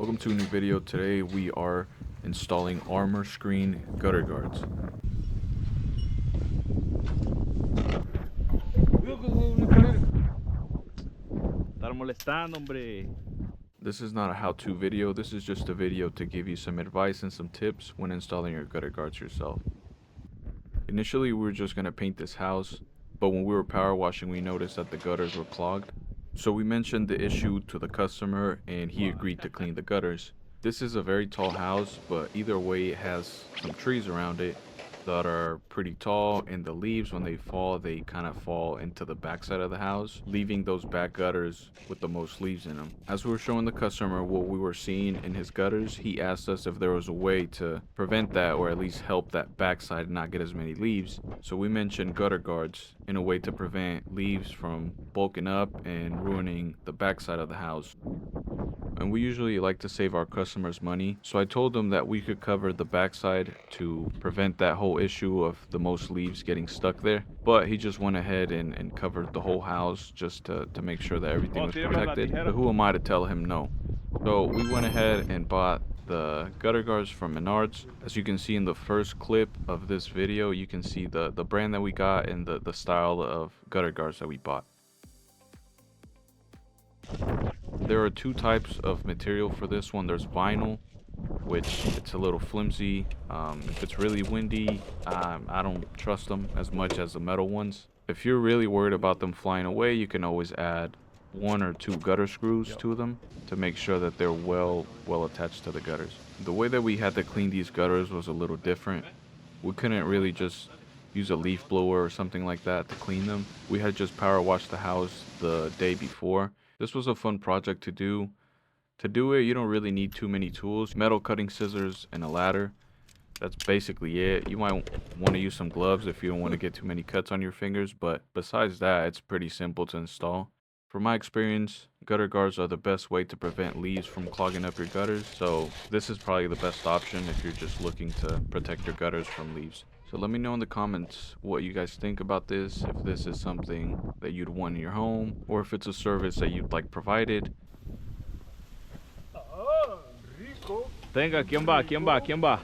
Welcome to a new video. Today we are installing Armour screen gutter guards. Estar molestando, hombre. This is not a how-to video, this is just a video to give you some advice and some tips when installing your gutter guards yourself. Initially we were just going to paint this house, but when we were power washing we noticed that the gutters were clogged. So we mentioned the issue to the customer and he agreed to clean the gutters. This is a very tall house, but either way it has some trees around it that are pretty tall, and the leaves, when they fall, they kind of fall into the back side of the house, leaving those back gutters with the most leaves in them. As we were showing the customer what we were seeing in his gutters, he asked us if there was a way to prevent that, or at least help that back side not get as many leaves. So we mentioned gutter guards in a way to prevent leaves from bulking up and ruining the back side of the house. And we usually like to save our customers money, so I told them that we could cover the backside to prevent that whole issue of the most leaves getting stuck there, but he just went ahead and covered the whole house just to make sure that everything was protected. But who am I to tell him no? So we went ahead and bought the gutter guards from Menards. As you can see in the first clip of this video, you can see the brand that we got and the style of gutter guards that we bought. There are two types of material for this one. There's vinyl, which it's a little flimsy. If it's really windy, I don't trust them as much as the metal ones. If you're really worried about them flying away, you can always add 1 or 2 gutter screws to them to make sure that they're well attached to the gutters. The way that we had to clean these gutters was a little different. We couldn't really just use a leaf blower or something like that to clean them. We had just power washed the house the day before. This was a fun project to do. To do it, you don't really need too many tools. Metal cutting scissors and a ladder. That's basically it. You might want to use some gloves if you don't want to get too many cuts on your fingers, but besides that, it's pretty simple to install. From my experience, gutter guards are the best way to prevent leaves from clogging up your gutters, so this is probably the best option if you're just looking to protect your gutters from leaves. So let me know in the comments what you guys think about this, if this is something that you'd want in your home, or if it's a service that you'd like provided. Tenga, ¿quién va? ¿Quién va? ¿Quién va?